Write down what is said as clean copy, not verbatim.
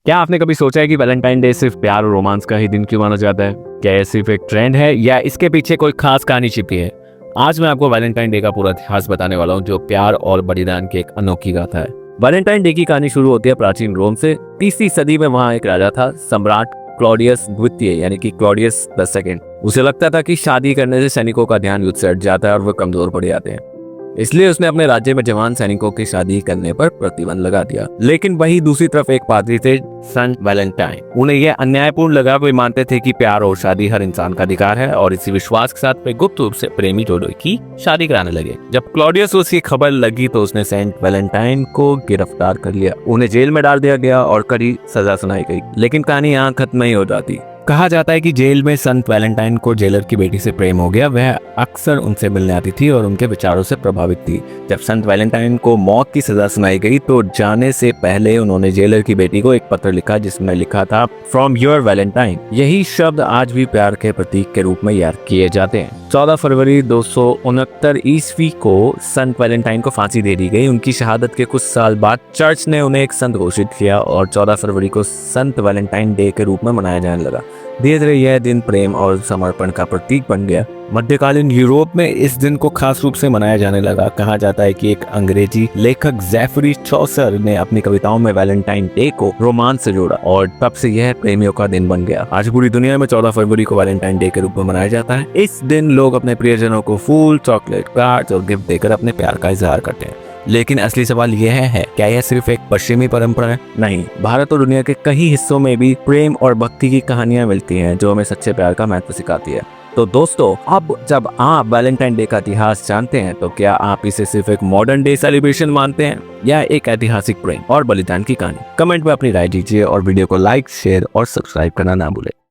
क्या आपने कभी सोचा है कि वैलेंटाइन डे सिर्फ प्यार और रोमांस का ही दिन क्यों माना जाता है? क्या यह सिर्फ एक ट्रेंड है या इसके पीछे कोई खास कहानी छिपी है? आज मैं आपको वैलेंटाइन डे का पूरा इतिहास बताने वाला हूँ, जो प्यार और बलिदान की एक अनोखी गाथा है। वैलेंटाइन डे की कहानी शुरू होती है प्राचीन रोम से। 30वीं सदी में वहाँ एक राजा था, सम्राट क्लॉडियस द्वितीय, यानी कि क्लॉडियस द सेकंड। उसे लगता था कि शादी करने से सैनिकों का ध्यान युद्ध से हट जाता है और वो कमजोर पड़ जाते हैं। इसलिए उसने अपने राज्य में जवान सैनिकों की शादी करने पर प्रतिबंध लगा दिया। लेकिन वही दूसरी तरफ एक पादरी थे, संत वैलेंटाइन। उन्हें यह अन्यायपूर्ण लगा। वे मानते थे कि प्यार और शादी हर इंसान का अधिकार है, और इसी विश्वास के साथ वे गुप्त रूप से प्रेमी जोड़ों की शादी कराने लगे। जब क्लॉडियस को उसकी खबर लगी तो उसने सेंट वैलेंटाइन को गिरफ्तार कर लिया। उन्हें जेल में डाल दिया गया और कड़ी सजा सुनाई गई। लेकिन कहानी यहाँ खत्म नहीं हो जाती। कहा जाता है कि जेल में संत वैलेंटाइन को जेलर की बेटी से प्रेम हो गया। वह अक्सर उनसे मिलने आती थी और उनके विचारों से प्रभावित थी। जब संत वैलेंटाइन को मौत की सजा सुनाई गई तो जाने से पहले उन्होंने जेलर की बेटी को एक पत्र लिखा, जिसमें लिखा था, फ्रॉम योर वैलेंटाइन। यही शब्द आज भी प्यार के प्रतीक के रूप में याद किए जाते हैं। 14 फरवरी 269 ईस्वी को संत वैलेंटाइन को फांसी दे दी गई। उनकी शहादत के कुछ साल बाद चर्च ने उन्हें एक संत घोषित किया और 14 फरवरी को संत वैलेंटाइन डे के रूप में मनाया जाने लगा। धीरे धीरे यह दिन प्रेम और समर्पण का प्रतीक बन गया। मध्यकालीन यूरोप में इस दिन को खास रूप से मनाया जाने लगा। कहा जाता है कि एक अंग्रेजी लेखक जेफरी चौसर ने अपनी कविताओं में वैलेंटाइन डे को रोमांस से जोड़ा और तब से यह प्रेमियों का दिन बन गया। आज पूरी दुनिया में 14 फरवरी को वैलेंटाइन डे के रूप में मनाया जाता है। इस दिन लोग अपने प्रियजनों को फूल, चॉकलेट, कार्ड्स और गिफ्ट देकर अपने प्यार का इजहार करते हैं। लेकिन असली सवाल यह है, क्या यह सिर्फ एक पश्चिमी परंपरा है? नहीं, भारत और दुनिया के कई हिस्सों में भी प्रेम और भक्ति की कहानियां मिलती हैं, जो हमें सच्चे प्यार का महत्व सिखाती है। तो दोस्तों, अब जब आप वैलेंटाइन डे का इतिहास जानते हैं, तो क्या आप इसे सिर्फ एक मॉडर्न डे सेलिब्रेशन मानते हैं या एक ऐतिहासिक प्रेम और बलिदान की कहानी? कमेंट में अपनी राय दीजिए और वीडियो को लाइक, शेयर और सब्सक्राइब करना ना भूलें।